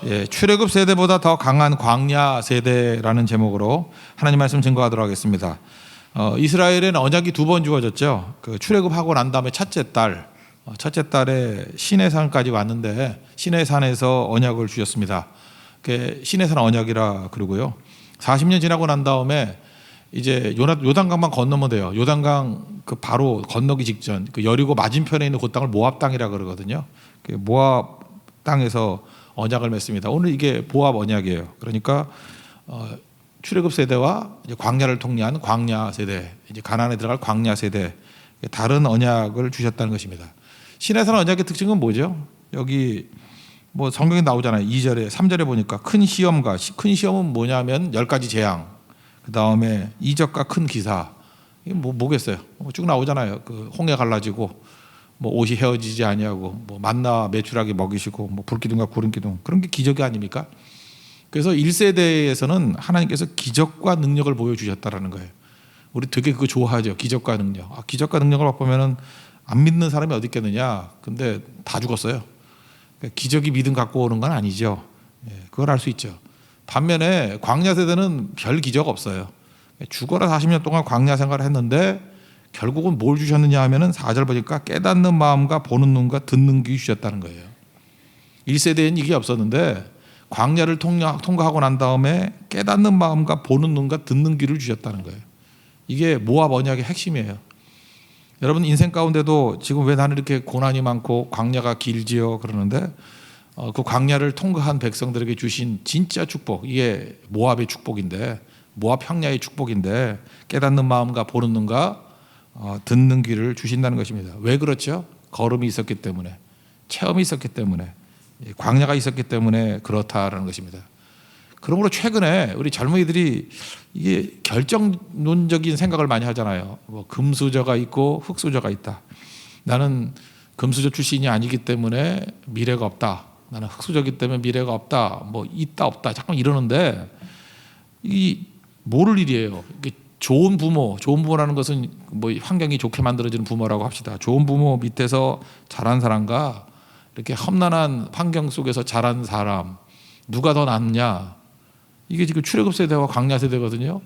예, 출애굽 세대보다 더 강한 광야 세대라는 제목으로 하나님 말씀 증거하도록 하겠습니다. 이스라엘에는 언약이 두 번 주어졌죠. 그 출애굽하고 난 다음에 첫째 달에 시내산까지 왔는데 시내산에서 언약을 주셨습니다. 그게 시내산 언약이라 그러고요. 40년 지나고 난 다음에 이제 요단강만 건너면 돼요. 요단강 그 바로 건너기 직전 그 여리고 맞은편에 있는 그 땅을 모압 땅이라 그러거든요. 그 모압 땅에서 언약을 맺습니다. 오늘 이게 모압 언약이에요. 그러니까 출애굽 세대와 이제 광야를 통리한 광야 세대, 이제 가나안에 들어갈 광야 세대, 다른 언약을 주셨다는 것입니다. 시내산 언약의 특징은 뭐죠? 여기 뭐 성경에 나오잖아요. 2절에 3절에 보니까 큰 시험과 큰 시험은 뭐냐면 10가지 재앙, 그 다음에 이적과 큰 기사. 이게 뭐겠어요? 쭉 나오잖아요. 그 홍해 갈라지고 뭐 옷이 헤어지지 아니하고 뭐 만나 매출하게 먹이시고 뭐 불기둥과 구름기둥, 그런 게 기적이 아닙니까? 그래서 1세대에서는 하나님께서 기적과 능력을 보여주셨다라는 거예요. 우리 되게 그거 좋아하죠. 기적과 능력. 기적과 능력을 맛보면은 안 믿는 사람이 어디 있겠느냐. 근데 다 죽었어요. 그러니까 기적이 믿음 갖고 오는 건 아니죠. 그걸 알 수 있죠. 반면에 광야 세대는 별 기적 없어요. 죽어라 40년 동안 광야 생활을 했는데 결국은 뭘 주셨느냐 하면은 4절 보니까 깨닫는 마음과 보는 눈과 듣는 귀 주셨다는 거예요. 1세대에는 이게 없었는데 광야를 통과하고 난 다음에 깨닫는 마음과 보는 눈과 듣는 귀를 주셨다는 거예요. 이게 모압 언약의 핵심이에요. 여러분 인생 가운데도 지금 왜 나는 이렇게 고난이 많고 광야가 길지요 그러는데 그 광야를 통과한 백성들에게 주신 진짜 축복, 이게 모압의 축복인데, 모압 평야의 축복인데 깨닫는 마음과 보는 눈과 듣는 귀를 주신다는 것입니다. 왜 그렇죠? 걸음이 있었기 때문에, 체험이 있었기 때문에, 광야가 있었기 때문에 그렇다라는 것입니다. 그러므로 최근에 우리 젊은이들이 이게 결정론적인 생각을 많이 하잖아요. 뭐 금수저가 있고 흙수저가 있다. 나는 금수저 출신이 아니기 때문에 미래가 없다. 나는 흙수저기 때문에 미래가 없다. 뭐 있다 없다. 잠깐 이러는데 이 모를 일이에요. 좋은 부모라는 것은 뭐 환경이 좋게 만들어지는 부모라고 합시다. 좋은 부모 밑에서 자란 사람과 이렇게 험난한 환경 속에서 자란 사람, 누가 더 낫냐? 이게 지금 출애굽 세대와 광야 세대거든요.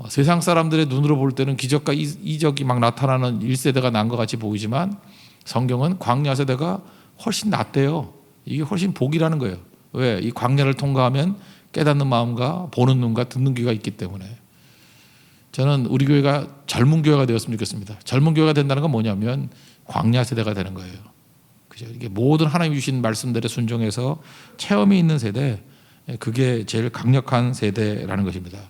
세상 사람들의 눈으로 볼 때는 기적과 이적이 막 나타나는 1세대가 난 것 같이 보이지만 성경은 광야 세대가 훨씬 낫대요. 이게 훨씬 복이라는 거예요. 왜? 이 광야를 통과하면 깨닫는 마음과 보는 눈과 듣는 귀가 있기 때문에. 저는 우리 교회가 젊은 교회가 되었으면 좋겠습니다. 젊은 교회가 된다는 건 뭐냐면 광야 세대가 되는 거예요. 그죠? 이게 모든 하나님이 주신 말씀들에 순종해서 체험이 있는 세대, 그게 제일 강력한 세대라는 것입니다.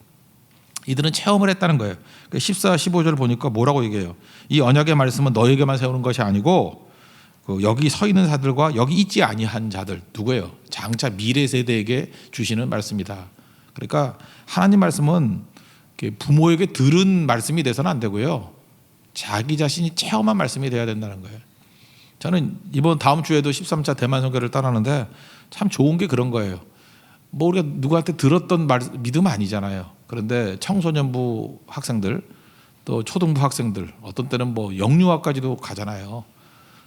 이들은 체험을 했다는 거예요. 14, 15절 보니까 뭐라고 얘기해요? 이 언약의 말씀은 너에게만 세우는 것이 아니고 여기 서 있는 자들과 여기 있지 아니한 자들, 누구예요? 장차 미래 세대에게 주시는 말씀이다. 그러니까 하나님 말씀은 부모에게 들은 말씀이 돼서는 안 되고요. 자기 자신이 체험한 말씀이 돼야 된다는 거예요. 저는 이번 다음 주에도 13차 대만 선교를 떠나는데 참 좋은 게 그런 거예요. 뭐 우리가 누구한테 들었던 믿음 아니잖아요. 그런데 청소년부 학생들, 또 초등부 학생들, 어떤 때는 뭐 영유아까지도 가잖아요.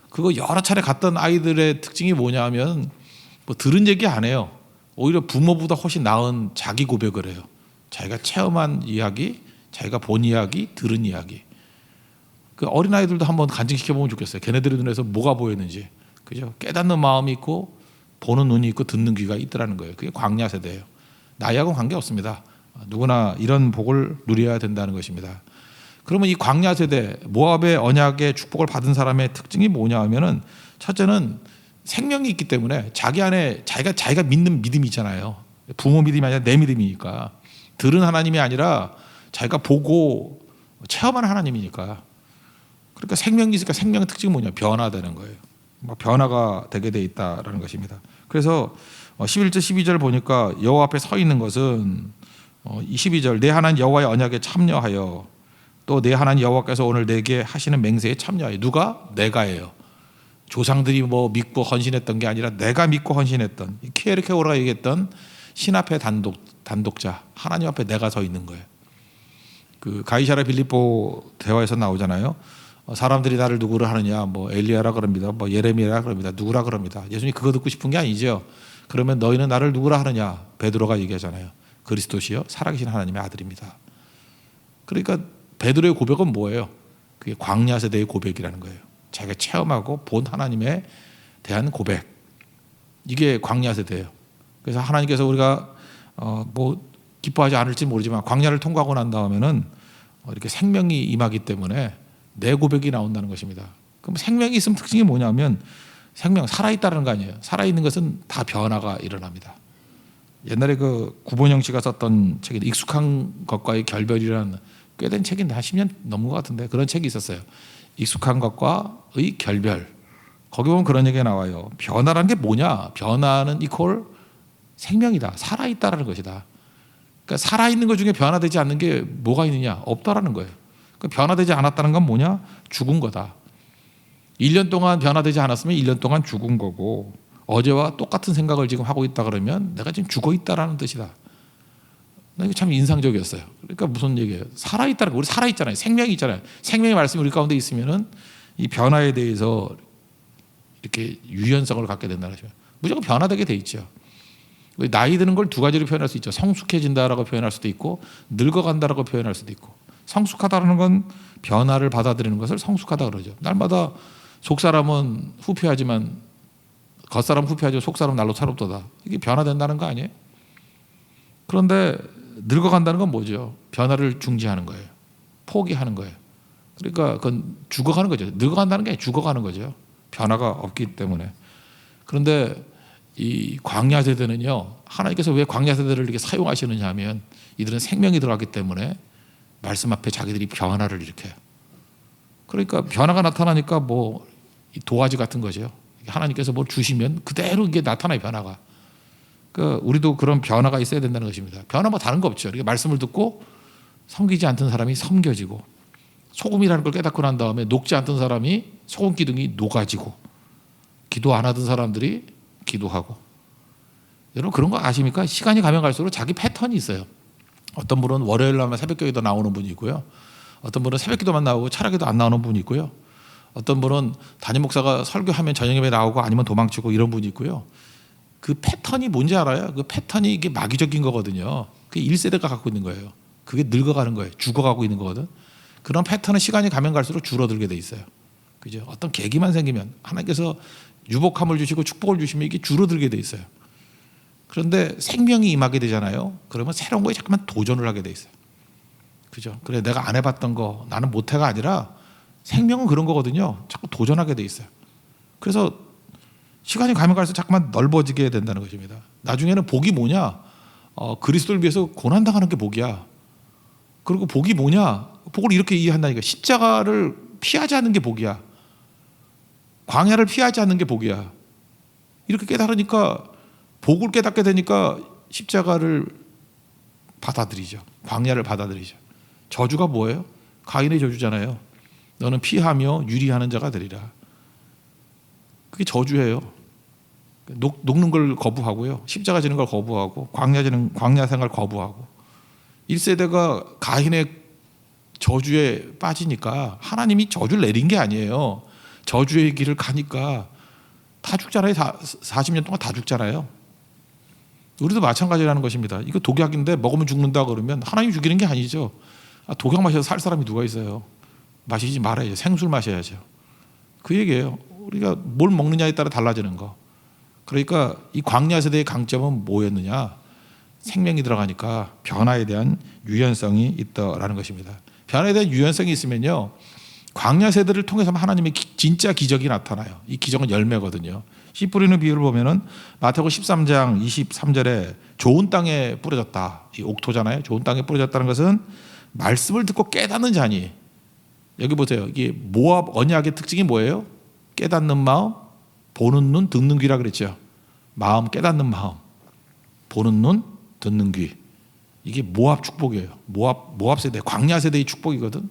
그거 여러 차례 갔던 아이들의 특징이 뭐냐 하면 뭐 들은 얘기 안 해요. 오히려 부모보다 훨씬 나은 자기 고백을 해요. 자기가 체험한 이야기, 자기가 본 이야기, 들은 이야기. 그 어린아이들도 한번 간증시켜보면 좋겠어요. 걔네들의 눈에서 뭐가 보이는지. 그죠? 깨닫는 마음이 있고 보는 눈이 있고 듣는 귀가 있더라는 거예요. 그게 광야 세대예요. 나이하고는 관계없습니다. 누구나 이런 복을 누려야 된다는 것입니다. 그러면 이 광야 세대, 모압의 언약의 축복을 받은 사람의 특징이 뭐냐 하면은 첫째는 생명이 있기 때문에 자기 안에 자기가 믿는 믿음이 있잖아요. 부모 믿음이 아니라 내 믿음이니까. 들은 하나님이 아니라 자기가 보고 체험하는 하나님이니까. 그러니까 생명이 있으니까 생명의 특징이 뭐냐? 변화되는 거예요. 변화가 되게 돼 있다라는 것입니다. 그래서 11절 12절 보니까 여호와 앞에 서 있는 것은 12절 내 하나님 여호와의 언약에 참여하여 또 내 하나님 여호와께서 오늘 내게 하시는 맹세에 참여하여. 누가? 내가예요. 조상들이 뭐 믿고 헌신했던 게 아니라 내가 믿고 헌신했던, 키에르케오라가 얘기했던 신 앞에 단독자, 하나님 앞에 내가 서 있는 거예요. 그 가이사랴 빌립보 대화에서 나오잖아요. 사람들이 나를 누구를 하느냐, 뭐 엘리야라 그럽니다, 뭐 예레미야라 그럽니다, 누구라 그럽니다. 예수님이 그거 듣고 싶은 게 아니죠. 그러면 너희는 나를 누구라 하느냐? 베드로가 얘기하잖아요. 그리스도시요 살아계신 하나님의 아들입니다. 그러니까 베드로의 고백은 뭐예요? 그게 광야 세대의 고백이라는 거예요. 자기가 체험하고 본 하나님에 대한 고백. 이게 광야 세대예요. 그래서 하나님께서 우리가 뭐 기뻐하지 않을지 모르지만 광야를 통과하고 난 다음에는 이렇게 생명이 임하기 때문에 내 고백이 나온다는 것입니다. 그럼 생명이 있으면 특징이 뭐냐면 생명 살아있다는 거 아니에요. 살아있는 것은 다 변화가 일어납니다. 옛날에 그 구본영 씨가 썼던 책이 익숙한 것과의 결별이라는 꽤 된 책인데 한 10년 넘은 것 같은데 그런 책이 있었어요. 익숙한 것과의 결별. 거기 보면 그런 얘기가 나와요. 변화라는 게 뭐냐? 변화는 이퀄 생명이다. 살아있다라는 것이다. 그러니까 살아있는 것 중에 변화되지 않는 게 뭐가 있느냐? 없다라는 거예요. 그러니까 변화되지 않았다는 건 뭐냐? 죽은 거다. 1년 동안 변화되지 않았으면 1년 동안 죽은 거고 어제와 똑같은 생각을 지금 하고 있다 그러면 내가 지금 죽어 있다라는 뜻이다. 이게 참 인상적이었어요. 그러니까 무슨 얘기예요? 살아있다는 거. 우리 살아있잖아요. 생명이 있잖아요. 생명의 말씀이 우리 가운데 있으면은 이 변화에 대해서 이렇게 유연성을 갖게 된다는 거죠. 무조건 변화되게 돼 있죠. 나이 드는 걸 두 가지로 표현할 수 있죠. 성숙해진다라고 표현할 수도 있고 늙어간다라고 표현할 수도 있고. 성숙하다는 건 변화를 받아들이는 것을 성숙하다 그러죠. 날마다 속사람은 후패하지만 겉사람 후패하지만 속사람 날로 새롭도다. 이게 변화된다는 거 아니에요? 그런데 늙어간다는 건 뭐죠? 변화를 중지하는 거예요. 포기하는 거예요. 그러니까 그건 죽어가는 거죠. 늙어간다는 게 죽어가는 거죠. 변화가 없기 때문에. 그런데 이 광야 세대는요, 하나님께서 왜 광야 세대를 이렇게 사용하시느냐 하면 이들은 생명이 들어갔기 때문에 말씀 앞에 자기들이 변화를 일으켜요. 그러니까 변화가 나타나니까 뭐 도화지 같은 거죠. 하나님께서 뭘 주시면 그대로 이게 나타나요, 변화가. 그러니까 우리도 그런 변화가 있어야 된다는 것입니다. 변화 뭐 다른 거 없죠. 이렇게 말씀을 듣고 섬기지 않던 사람이 섬겨지고 소금이라는 걸 깨닫고 난 다음에 녹지 않던 사람이 소금 기둥이 녹아지고 기도 안 하던 사람들이 기도하고. 여러분 그런 거 아십니까? 시간이 가면 갈수록 자기 패턴이 있어요. 어떤 분은 월요일 날만 새벽기도에 나오는 분이 있고요. 어떤 분은 새벽기도만 나오고 차라기도 안 나오는 분이 있고요. 어떤 분은 담임 목사가 설교하면 저녁에 나오고 아니면 도망치고 이런 분이 있고요. 그 패턴이 뭔지 알아요? 그 패턴이 이게 마귀적인 거거든요. 그게 1세대가 갖고 있는 거예요. 그게 늙어가는 거예요. 죽어가고 있는 거거든. 그런 패턴은 시간이 가면 갈수록 줄어들게 돼 있어요. 그죠? 어떤 계기만 생기면 하나님께서 유복함을 주시고 축복을 주시면 이게 줄어들게 돼 있어요. 그런데 생명이 임하게 되잖아요. 그러면 새로운 거에 잠깐만 도전을 하게 돼 있어요. 그죠? 그래 내가 안 해봤던 거 나는 못해가 아니라 생명은 그런 거거든요. 자꾸 도전하게 돼 있어요. 그래서 시간이 가면 갈수록 자꾸만 넓어지게 된다는 것입니다. 나중에는 복이 뭐냐? 그리스도를 위해서 고난당하는 게 복이야. 그리고 복이 뭐냐? 복을 이렇게 이해한다니까. 십자가를 피하지 않는 게 복이야. 광야를 피하지 않는 게 복이야. 이렇게 깨달으니까 복을 깨닫게 되니까 십자가를 받아들이죠. 광야를 받아들이죠. 저주가 뭐예요? 가인의 저주잖아요. 너는 피하며 유리하는 자가 되리라. 그게 저주예요. 녹는 걸 거부하고요. 십자가 지는 걸 거부하고 광야 생활 거부하고. 1세대가 가인의 저주에 빠지니까 하나님이 저주를 내린 게 아니에요. 저주의 길을 가니까 다 죽잖아요. 40년 동안 다 죽잖아요. 우리도 마찬가지라는 것입니다. 이거 독약인데 먹으면 죽는다 그러면 하나님 죽이는 게 아니죠. 독약 마셔서 살 사람이 누가 있어요. 마시지 말아야죠. 생술 마셔야죠. 그 얘기예요. 우리가 뭘 먹느냐에 따라 달라지는 거. 그러니까 이 광야 세대의 강점은 뭐였느냐? 생명이 들어가니까 변화에 대한 유연성이 있다라는 것입니다. 변화에 대한 유연성이 있으면요, 광야 세대를 통해서 하나님의 진짜 기적이 나타나요. 이 기적은 열매거든요. 씨 뿌리는 비유를 보면은 마태복음 13장 23절에 좋은 땅에 뿌려졌다. 이 옥토잖아요. 좋은 땅에 뿌려졌다는 것은 말씀을 듣고 깨닫는 자니. 여기 보세요. 이게 모압 언약의 특징이 뭐예요? 깨닫는 마음, 보는 눈, 듣는 귀라 그랬죠. 마음, 깨닫는 마음, 보는 눈, 듣는 귀. 이게 모압 축복이에요. 모압 세대, 광야 세대의 축복이거든.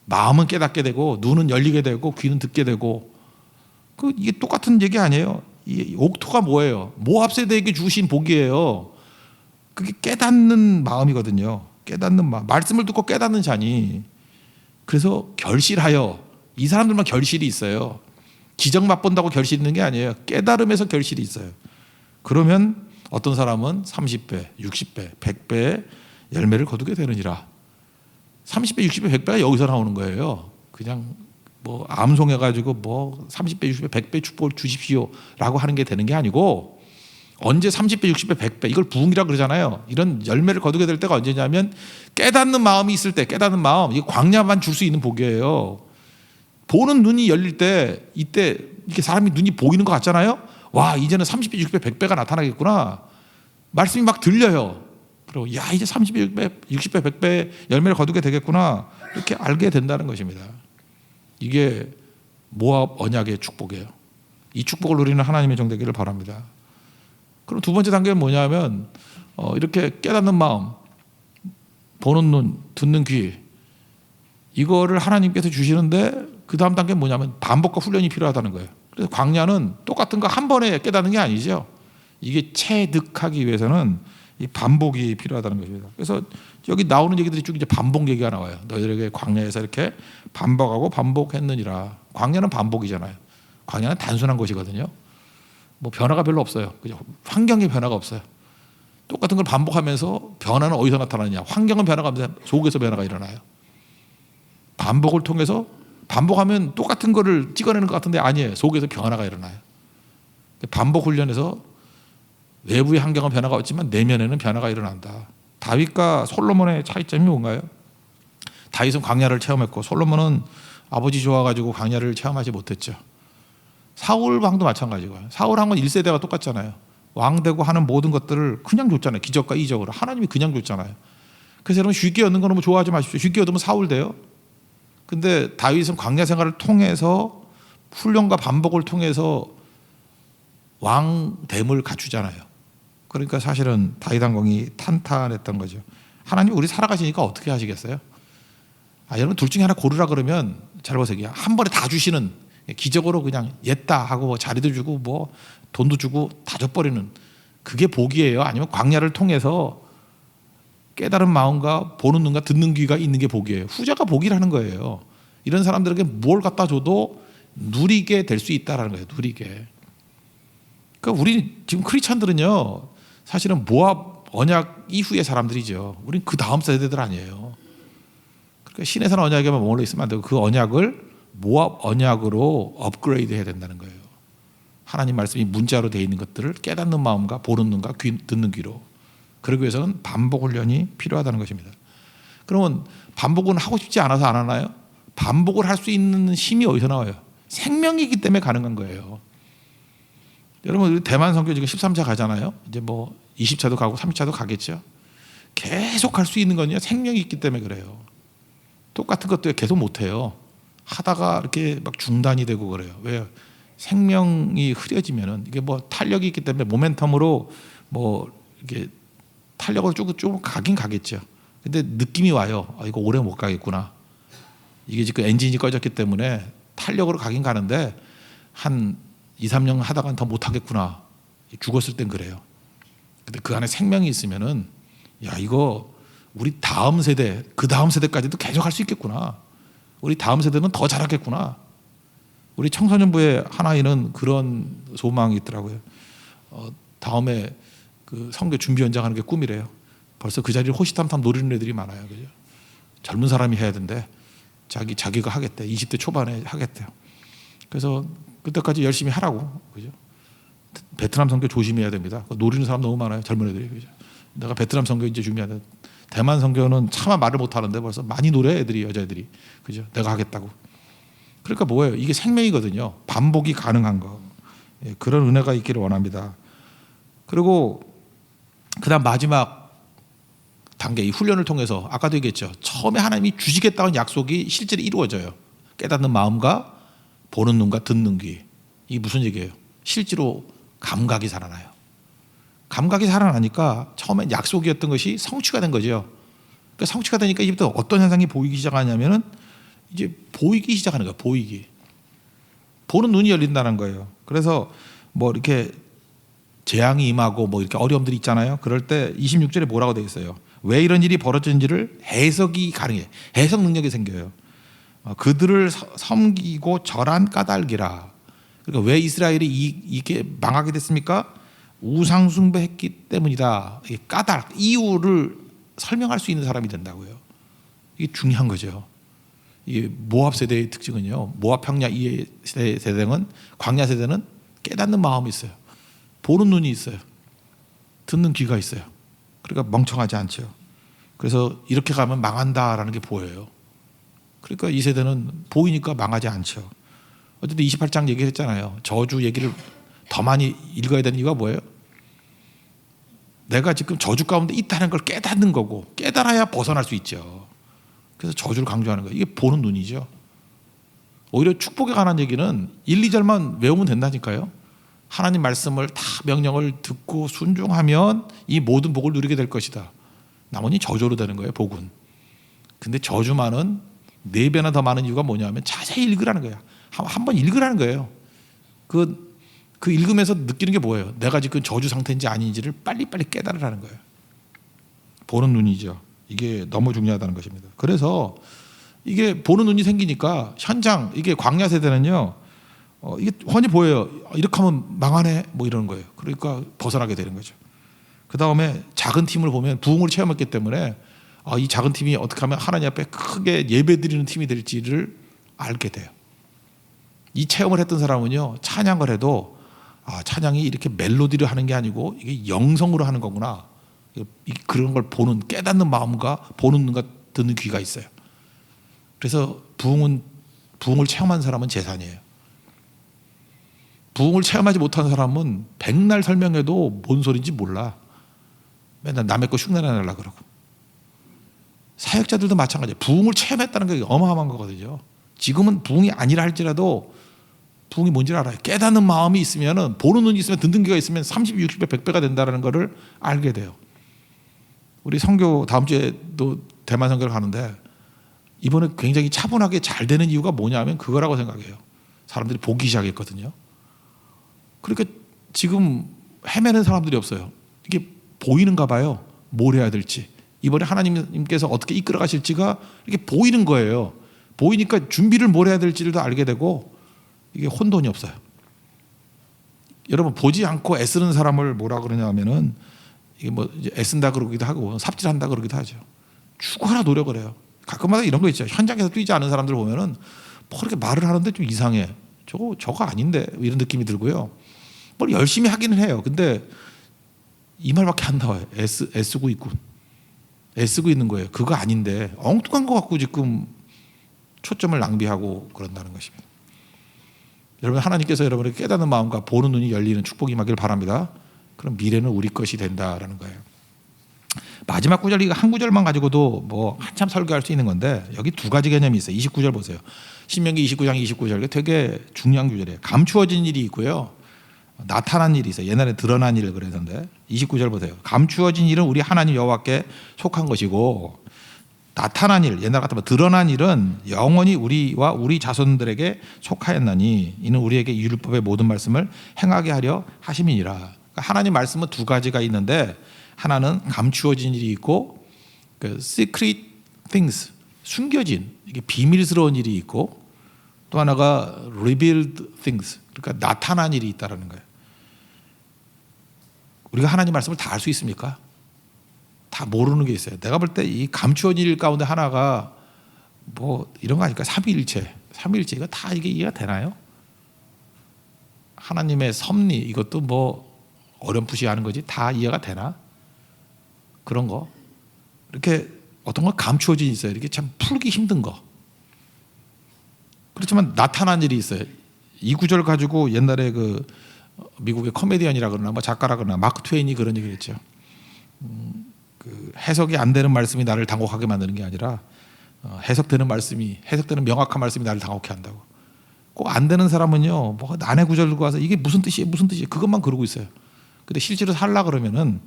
마음은 깨닫게 되고 눈은 열리게 되고 귀는 듣게 되고. 이게 똑같은 얘기 아니에요. 이 옥토가 뭐예요? 모압 세대에게 주신 복이에요. 그게 깨닫는 마음이거든요. 깨닫는 마음. 말씀을 듣고 깨닫는 자니. 그래서 결실하여. 이 사람들만 결실이 있어요. 기적 맛본다고 결실 있는 게 아니에요. 깨달음에서 결실이 있어요. 그러면 어떤 사람은 30배, 60배, 100배의 열매를 거두게 되느니라. 30배, 60배, 100배가 여기서 나오는 거예요. 그냥 뭐 암송해가지고 뭐 30배, 60배, 100배 축복을 주십시오라고 하는 게 되는 게 아니고, 언제 30배, 60배, 100배 이걸 부흥이라고 그러잖아요. 이런 열매를 거두게 될 때가 언제냐면 깨닫는 마음이 있을 때, 깨닫는 마음, 이 광야만 줄 수 있는 복이에요. 보는 눈이 열릴 때, 이때 이렇게 사람이 눈이 보이는 것 같잖아요. 와, 이제는 30배, 60배, 100배가 나타나겠구나. 말씀이 막 들려요. 그리고 야, 이제 30배, 60배, 100배 열매를 거두게 되겠구나. 이렇게 알게 된다는 것입니다. 이게 모압 언약의 축복이에요. 이 축복을 누리는 하나님의 종 되기를 바랍니다. 그럼 두 번째 단계는 뭐냐면 이렇게 깨닫는 마음, 보는 눈, 듣는 귀, 이거를 하나님께서 주시는데 그 다음 단계는 뭐냐면 반복과 훈련이 필요하다는 거예요. 그래서 광야는 똑같은 거 한 번에 깨닫는 게 아니죠. 이게 체득하기 위해서는 이 반복이 필요하다는 것입니다. 그래서 여기 나오는 얘기들이 쭉 이제 반복 얘기가 나와요. 너희들에게 광야에서 이렇게 반복하고 반복했느니라. 광야는 반복이잖아요. 광야는 단순한 것이거든요. 뭐 변화가 별로 없어요. 그죠? 환경에 변화가 없어요. 똑같은 걸 반복하면서 변화는 어디서 나타나느냐? 환경은 변화가 없는데 속에서 변화가 일어나요. 반복을 통해서 반복하면 똑같은 거를 찍어내는 것 같은데 아니에요. 속에서 변화가 일어나요. 반복 훈련에서 외부의 환경은 변화가 없지만 내면에는 변화가 일어난다. 다윗과 솔로몬의 차이점이 뭔가요? 다윗은 광야를 체험했고 솔로몬은 아버지 좋아가지고 광야를 체험하지 못했죠. 사울 왕도 마찬가지고요. 사울 왕은 1세대가 똑같잖아요. 왕 되고 하는 모든 것들을 그냥 줬잖아요. 기적과 이적으로 하나님이 그냥 줬잖아요. 그래서 여러분 쉽게 얻는 거 너무 좋아하지 마십시오. 쉽게 얻으면 사울 돼요. 근데 다윗은 광야 생활을 통해서 훈련과 반복을 통해서 왕됨을 갖추잖아요. 그러니까 사실은 다윗 왕궁이 탄탄했던 거죠. 하나님 우리 살아가시니까 어떻게 하시겠어요? 여러분 둘 중에 하나 고르라 그러면 잘 보세요. 한 번에 다 주시는, 기적으로 그냥 옛다 하고 뭐 자리도 주고 뭐 돈도 주고 다 줘버리는, 그게 복이에요? 아니면 광야를 통해서 깨달은 마음과 보는 눈과 듣는 귀가 있는 게 복이에요? 후자가 복이라는 거예요. 이런 사람들에게 뭘 갖다 줘도 누리게 될 수 있다는 거예요. 누리게. 그러니까 우리 지금 크리스찬들은요, 사실은 모압 언약 이후의 사람들이죠. 우린 그 다음 세대들 아니에요. 그러니까 신의 산 언약에만 머물러 있으면 안 되고 그 언약을 모압 언약으로 업그레이드 해야 된다는 거예요. 하나님 말씀이 문자로 되어 있는 것들을 깨닫는 마음과 보는 눈과 듣는 귀로. 그러기 위해서는 반복 훈련이 필요하다는 것입니다. 그러면 반복은 하고 싶지 않아서 안 하나요? 반복을 할 수 있는 힘이 어디서 나와요? 생명이기 때문에 가능한 거예요. 여러분 대만 선교 지금 13차 가잖아요. 이제 뭐 20차도 가고 30차도 가겠죠. 계속 할 수 있는 건요, 생명이 있기 때문에 그래요. 똑같은 것도 계속 못 해요. 하다가 이렇게 막 중단이 되고 그래요. 왜요? 생명이 흐려지면은 이게 뭐 탄력이 있기 때문에 모멘텀으로 뭐 이게 탄력으로 쭉 가긴 가겠죠. 근데 느낌이 와요. 이거 오래 못 가겠구나. 이게 지금 엔진이 꺼졌기 때문에 탄력으로 가긴 가는데 한 2, 3년 하다간 더 못 하겠구나. 죽었을 땐 그래요. 근데 그 안에 생명이 있으면은 야, 이거 우리 다음 세대, 그 다음 세대까지도 계속 할 수 있겠구나. 우리 다음 세대는 더 잘하겠구나. 우리 청소년부의 하나이는 그런 소망이 있더라고요. 다음에 그 선교 준비 연장 하는 게 꿈이래요. 벌써 그 자리를 호시탐탐 노리는 애들이 많아요. 그죠? 젊은 사람이 해야 된대. 자기가 하겠대. 20대 초반에 하겠대요. 그래서 그때까지 열심히 하라고. 그죠? 베트남 선교 조심해야 됩니다. 노리는 사람 너무 많아요. 젊은 애들이. 그죠? 내가 베트남 선교 이제 준비하는, 대만 선교는 차마 말을 못 하는데 벌써 많이 노래 애들이, 여자애들이. 그죠? 내가 하겠다고. 그러니까 뭐예요? 이게 생명이거든요. 반복이 가능한 거. 그런 은혜가 있기를 원합니다. 그리고 그다음 마지막 단계, 이 훈련을 통해서 아까도 얘기했죠. 처음에 하나님이 주시겠다는 약속이 실제로 이루어져요. 깨닫는 마음과 보는 눈과 듣는 귀. 이게 무슨 얘기예요? 실제로 감각이 살아나요. 감각이 살아나니까 처음엔 약속이었던 것이 성취가 된 거죠. 그러니까 성취가 되니까 이제부터 어떤 현상이 보이기 시작하냐면은 이제 보이기 시작하는 거예요. 보이기. 보는 눈이 열린다는 거예요. 그래서 뭐 이렇게 재앙이 임하고 뭐 이렇게 어려움들이 있잖아요. 그럴 때 26절에 뭐라고 되어 있어요? 왜 이런 일이 벌어졌는지를 해석이 가능해. 해석 능력이 생겨요. 그들을 섬기고 절한 까닭이라. 그러니까 왜 이스라엘이 이게 망하게 됐습니까? 우상 숭배했기 때문이다. 이게 까닭, 이유를 설명할 수 있는 사람이 된다고요. 이게 중요한 거죠. 이 모압 세대의 특징은요. 모압 평야 이의 세대는, 광야 세대는 깨닫는 마음이 있어요. 보는 눈이 있어요. 듣는 귀가 있어요. 그러니까 멍청하지 않죠. 그래서 이렇게 가면 망한다라는 게 보여요. 그러니까 이 세대는 보이니까 망하지 않죠. 어쨌든 28장 얘기했잖아요. 저주 얘기를 더 많이 읽어야 되는 이유가 뭐예요? 내가 지금 저주 가운데 있다는 걸 깨닫는 거고, 깨달아야 벗어날 수 있죠. 그래서 저주를 강조하는 거예요. 이게 보는 눈이죠. 오히려 축복에 관한 얘기는 1, 2절만 외우면 된다니까요. 하나님 말씀을 다 명령을 듣고 순종하면 이 모든 복을 누리게 될 것이다. 나머지 저주로 되는 거예요, 복은. 근데 저주만은 4배나 더 많은 이유가 뭐냐면 자세히 읽으라는 거야. 한번 읽으라는 거예요. 그 읽으면서 느끼는 게 뭐예요? 내가 지금 저주 상태인지 아닌지를 빨리빨리 깨달으라는 거예요. 보는 눈이죠. 이게 너무 중요하다는 것입니다. 그래서 이게 보는 눈이 생기니까 현장, 이게 광야 세대는요, 이게 훤히 보여요. 이렇게 하면 망하네, 뭐 이러는 거예요. 그러니까 벗어나게 되는 거죠. 그 다음에 작은 팀을 보면 부흥을 체험했기 때문에 이 작은 팀이 어떻게 하면 하나님 앞에 크게 예배드리는 팀이 될지를 알게 돼요. 이 체험을 했던 사람은요, 찬양을 해도 찬양이 이렇게 멜로디를 하는 게 아니고 이게 영성으로 하는 거구나. 그런 걸 보는, 깨닫는 마음과 보는 눈과 듣는 귀가 있어요. 그래서 부흥을 체험한 사람은 재산이에요. 부흥을 체험하지 못한 사람은 백날 설명해도 뭔 소리인지 몰라. 맨날 남의 거 흉내내 내려고 그러고. 사역자들도 마찬가지예요. 부흥을 체험했다는 게 어마어마한 거거든요. 지금은 부흥이 아니라 할지라도 부흥이 뭔지를 알아요. 깨닫는 마음이 있으면, 보는 눈이 있으면, 듣는 귀가 있으면 30, 60배, 100배가 된다는 것을 알게 돼요. 우리 선교 다음 주에도 대만 선교를 가는데 이번에 굉장히 차분하게 잘 되는 이유가 뭐냐면 그거라고 생각해요. 사람들이 보기 시작했거든요. 그러니까 지금 헤매는 사람들이 없어요. 이게 보이는가 봐요. 뭘 해야 될지. 이번에 하나님께서 어떻게 이끌어 가실지가 이렇게 보이는 거예요. 보이니까 준비를 뭘 해야 될지를 알게 되고, 이게 혼돈이 없어요. 여러분, 보지 않고 애쓰는 사람을 뭐라 그러냐면은 이게 뭐 이제 애쓴다 그러기도 하고 삽질한다 그러기도 하죠. 죽어라 노력을 해요. 가끔마다 이런 거 있죠. 현장에서 뛰지 않은 사람들 보면은 뭐 그렇게 말을 하는데 좀 이상해. 저거 아닌데 이런 느낌이 들고요. 뭘 열심히 하기는 해요. 근데 이 말밖에 안 나와요. 애쓰고 있는 거예요. 그거 아닌데 엉뚱한 거 갖고 지금 초점을 낭비하고 그런다는 것입니다. 여러분, 하나님께서 여러분에게 깨닫는 마음과 보는 눈이 열리는 축복이 임하길 바랍니다. 그럼 미래는 우리 것이 된다라는 거예요. 마지막 구절, 이거 한 구절만 가지고도 뭐 한참 설교할 수 있는 건데 여기 두 가지 개념이 있어요. 29절 보세요. 신명기 29장 29절, 이게 되게 중요한 구절이에요. 감추어진 일이 있고요, 나타난 일이 있어요. 옛날에 드러난 일을 그랬는데 29절 보세요. 감추어진 일은 우리 하나님 여호와께 속한 것이고, 나타난 일, 옛날 같으면 드러난 일은 영원히 우리와 우리 자손들에게 속하였나니 이는 우리에게 율법의 모든 말씀을 행하게 하려 하심이니라. 그러니까 하나님 말씀은 두 가지가 있는데, 하나는 감추어진 일이 있고, 그 secret things, 숨겨진, 이게 비밀스러운 일이 있고, 또 하나가 revealed things, 그러니까 나타난 일이 있다라는 거예요. 우리가 하나님 말씀을 다 알 수 있습니까? 다 모르는 게 있어요. 내가 볼 때 이 감추어진 일 가운데 하나가 뭐 이런 거 아닐까? 삼위일체 이거 다 이게 이해가 되나요? 하나님의 섭리, 이것도 뭐 어렴풋이 하는 거지 다 이해가 되나? 그런 거. 이렇게 어떤 건 감추어진 있어요. 이렇게 참 풀기 힘든 거. 그렇지만 나타난 일이 있어요. 이 구절 가지고 옛날에 그 미국의 코미디언이라 그러나 뭐 작가라 그러나 마크 트웨인이 그런 얘기를 했죠. 그 해석이 안 되는 말씀이 나를 당혹하게 만드는 게 아니라 해석되는 명확한 말씀이 나를 당혹해 한다고. 꼭 안 되는 사람은요, 뭐 난해 구절 들고 와서 이게 무슨 뜻이에요, 그것만 그러고 있어요. 근데 실제로 살라 그러면은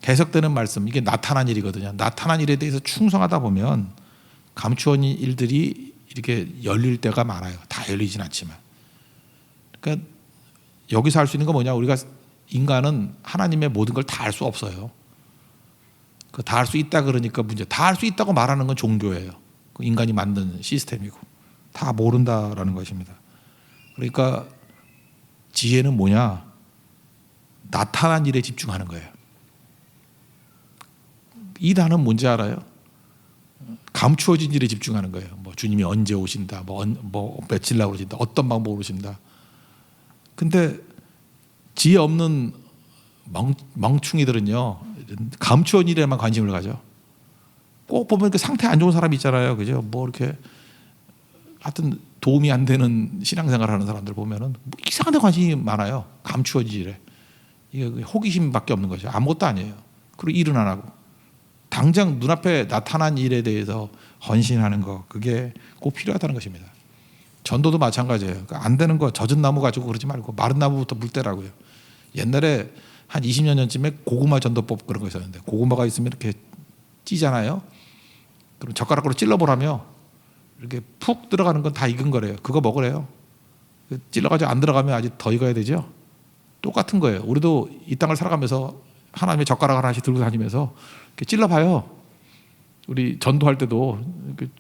해석되는 말씀, 이게 나타난 일이거든요. 나타난 일에 대해서 충성하다 보면 감추어진 일들이 이렇게 열릴 때가 많아요. 다 열리진 않지만. 그러니까 여기서 할 수 있는 건 뭐냐? 우리가 인간은 하나님의 모든 걸 다 알 수 없어요. 그 다 알 수 있다 그러니까 문제. 다 알 수 있다고 말하는 건 종교예요. 그 인간이 만든 시스템이고 다 모른다라는 것입니다. 그러니까 지혜는 뭐냐? 나타난 일에 집중하는 거예요. 이단은 뭔지 알아요? 감추어진 일에 집중하는 거예요. 뭐 주님이 언제 오신다, 뭐 며칠 나고 오신다, 어떤 방법으로 오신다. 근데 지혜 없는 멍충이들은요, 감추어진 일에만 관심을 가져. 꼭 보면 그 상태 안 좋은 사람이 있잖아요, 그죠? 뭐 이렇게 하여튼 도움이 안 되는 신앙생활하는 사람들 보면은 뭐 이상한 데 관심이 많아요. 감추어진 일에. 이게 호기심밖에 없는 거죠. 아무것도 아니에요. 그리고 일은 안 하고. 당장 눈앞에 나타난 일에 대해서 헌신하는 거, 그게 꼭 필요하다는 것입니다. 전도도 마찬가지예요. 그러니까 안 되는 거 젖은 나무 가지고 그러지 말고 마른 나무부터 물대라고요. 옛날에 한 20년 전쯤에 고구마 전도법 그런 거 있었는데, 고구마가 있으면 이렇게 찌잖아요. 그럼 젓가락으로 찔러보라며 이렇게 푹 들어가는 건 다 익은 거래요. 그거 먹으래요. 찔러가지고 안 들어가면 아직 더 익어야 되죠. 똑같은 거예요. 우리도 이 땅을 살아가면서 하나님의 젓가락 하나씩 들고 다니면서 이렇게 찔러봐요. 우리 전도할 때도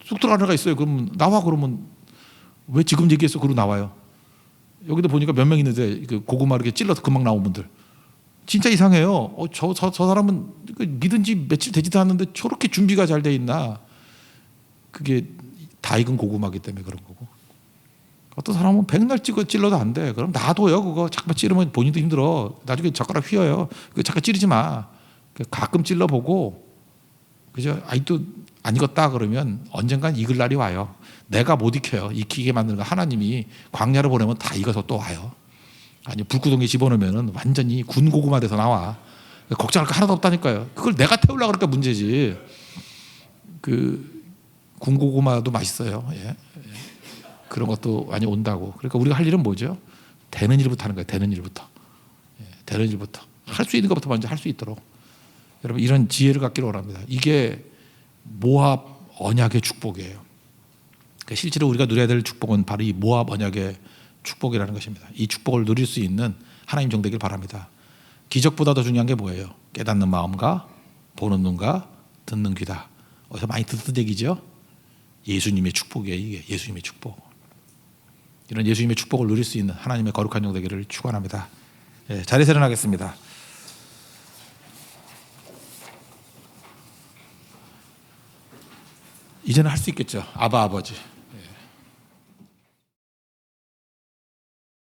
쑥 들어가는 애가 있어요. 그러면 나와. 그러면 왜 지금 얘기했어? 그러고 나와요. 여기도 보니까 몇 명 있는데 그 고구마 이렇게 찔러서 금방 나온 분들 진짜 이상해요. 저 사람은 믿은 지 며칠 되지도 않는데 저렇게 준비가 잘 돼 있나. 그게 다 익은 고구마기 때문에 그런 거고. 어떤 사람은 백날 찔러도 안 돼. 그럼 놔둬요. 그거 잠깐 찌르면 본인도 힘들어. 나중에 젓가락 휘어요. 잠깐 찌르지 마. 가끔 찔러보고, 그죠? 아직도 안 익었다 그러면 언젠간 익을 날이 와요. 내가 못 익혀요. 익히게 만드는 거 하나님이 광야로 보내면 다 익어서 또 와요. 아니 불구덩이에 집어넣으면 완전히 군 고구마 돼서 나와. 걱정할 거 하나도 없다니까요. 그걸 내가 태우려고 그러니까 문제지. 군 고구마도 맛있어요. 예. 그런 것도 많이 온다고. 그러니까 우리가 할 일은 뭐죠? 되는 일부터 하는 거예요. 되는 일부터. 예. 되는 일부터. 할 수 있는 것부터 먼저 할 수 있도록. 여러분 이런 지혜를 갖기를 원합니다. 이게 모압 언약의 축복이에요. 그러니까 실제로 우리가 누려야 될 축복은 바로 이 모압 언약의 축복이라는 것입니다. 이 축복을 누릴 수 있는 하나님 종 되길 바랍니다. 기적보다 더 중요한 게 뭐예요? 깨닫는 마음과 보는 눈과 듣는 귀다. 어디서 많이 듣던 얘기죠? 예수님의 축복이에요. 이게 예수님의 축복. 이런 예수님의 축복을 누릴 수 있는 하나님의 거룩한 종 되기를 축원합니다. 예, 자리에서 일어나겠습니다. 이제는 할 수 있겠죠. 아바 아버지.